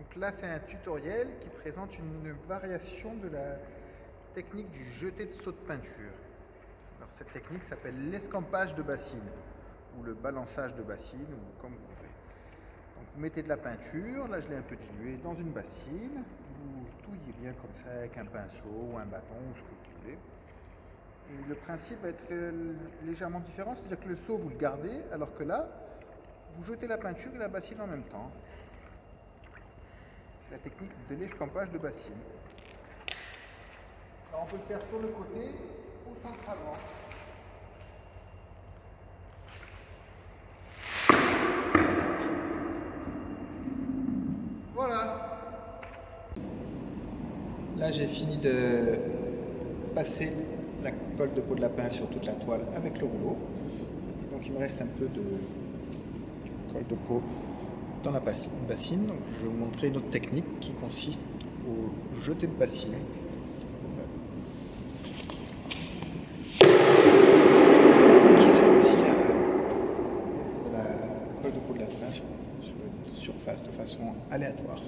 Donc là, c'est un tutoriel qui présente une variation de la technique du jeté de seau de peinture. Alors, cette technique s'appelle l'escampage de bassine ou le balançage de bassine, ou comme vous voulez. Donc vous mettez de la peinture, là je l'ai un peu diluée dans une bassine, vous touillez bien comme ça avec un pinceau ou un bâton ou ce que vous voulez. Et le principe va être légèrement différent, c'est-à-dire que le seau vous le gardez, alors que là, vous jetez la peinture et la bassine en même temps. C'est la technique de l'escampage de bassine. Alors on peut le faire sur le côté ou centralement. Voilà. Là j'ai fini de passer la colle de peau de lapin sur toute la toile avec le rouleau. Et donc il me reste un peu de colle de peau dans la bassine. Donc je vais vous montrer une autre technique qui consiste au jeté de bassine. Qui sert aussi à la colle de peau de lapin sur la surface de façon aléatoire.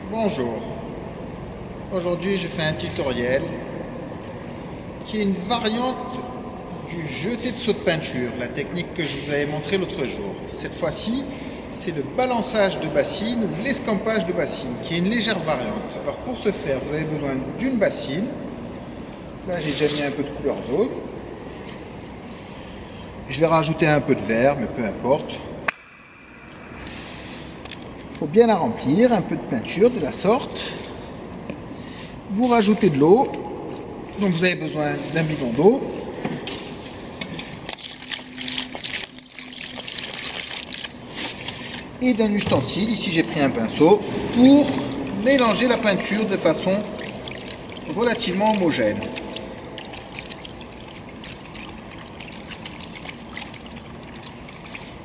Bonjour, aujourd'hui je fais un tutoriel qui est une variante du jeté de seau de peinture, la technique que je vous avais montré l'autre jour. Cette fois-ci, c'est le balançage de bassine ou l'escampage de bassine, qui est une légère variante. Alors pour ce faire, vous avez besoin d'une bassine. Là j'ai déjà mis un peu de couleur jaune. Je vais rajouter un peu de vert, mais peu importe. Il faut bien la remplir, un peu de peinture de la sorte. Vous rajoutez de l'eau. Donc vous avez besoin d'un bidon d'eau. Et d'un ustensile, ici j'ai pris un pinceau, pour mélanger la peinture de façon relativement homogène.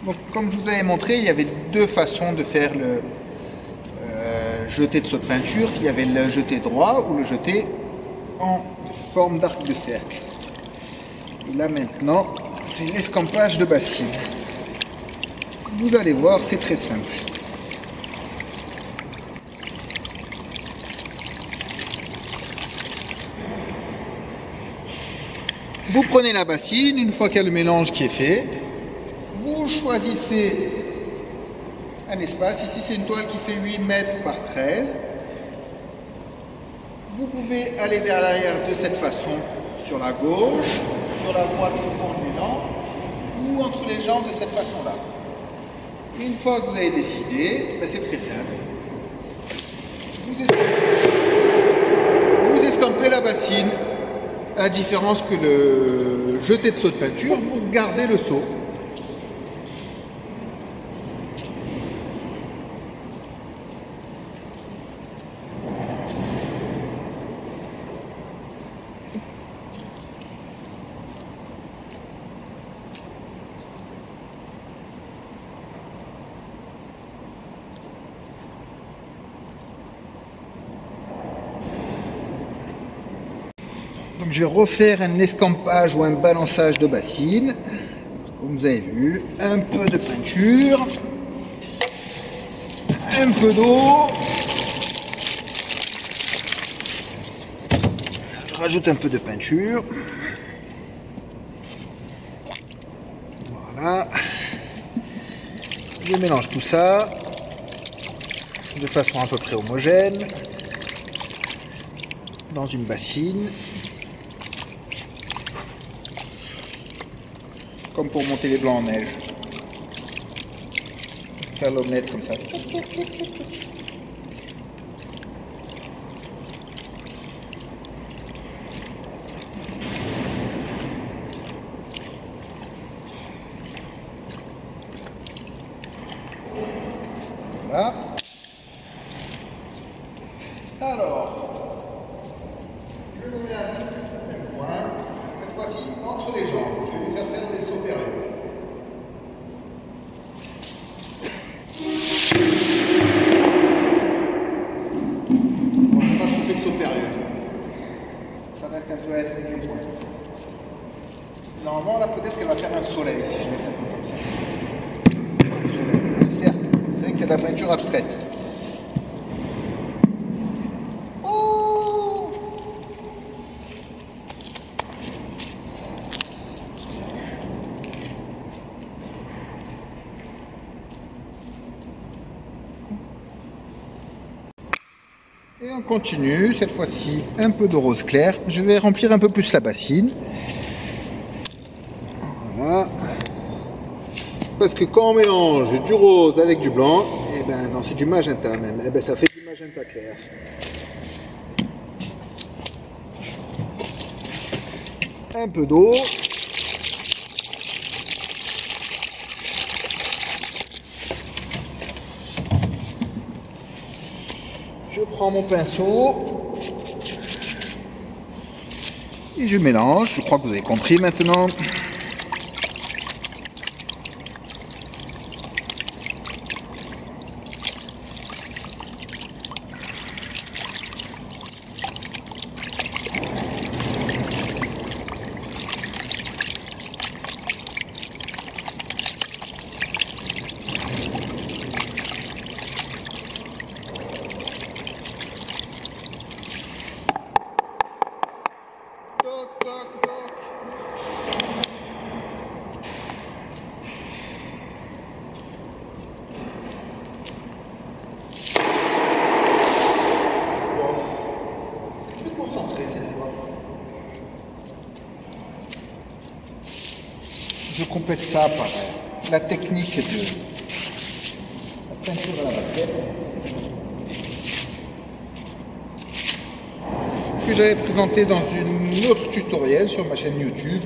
Donc, comme je vous avais montré, il y avait deux façons de faire le jeté de seau de peinture. Il y avait le jeté droit ou le jeté en forme d'arc de cercle. Et là maintenant, c'est l'escampage de bassine. Vous allez voir, c'est très simple. Vous prenez la bassine, une fois qu'il y a le mélange qui est fait, vous choisissez un espace. Ici, c'est une toile qui fait 8 mètres par 13. Vous pouvez aller vers l'arrière de cette façon, sur la gauche, sur la droite, en l'élan, ou entre les jambes de cette façon-là. Une fois que vous avez décidé, c'est très simple. Vous escampez la bassine. À la différence que le jeté de seau de peinture, vous gardez le seau. Donc je vais refaire un escampage ou un balançage de bassine. Comme vous avez vu, un peu de peinture, un peu d'eau. Je rajoute un peu de peinture. Voilà. Je mélange tout ça de façon à peu près homogène dans une bassine. Comme pour monter les blancs en neige. Faire l'omelette comme ça. Voilà. Alors, je le mets un petit peu plus loin. Cette fois-ci, entre les jambes. Je vais lui faire des sauts périlleux. supérieur. Ça reste un peu à être mis au point. Normalement, là, peut-être qu'elle va faire un soleil si je laisse un peu comme ça. Un soleil, un cercle. Vous savez que c'est de la peinture abstraite. Oh! Et on continue, cette fois-ci un peu de rose clair. Je vais remplir un peu plus la bassine. Voilà. Parce que quand on mélange du rose avec du blanc, et ben non, c'est du magenta même, et ben ça fait du magenta clair. Un peu d'eau. Je prends mon pinceau et je mélange. Je crois que vous avez compris maintenant. Toc, toc, toc. Plus concentré cette fois. Je complète ça par la technique de la peinture à la baguette que j'avais présenté dans une autre tutoriel sur ma chaîne YouTube.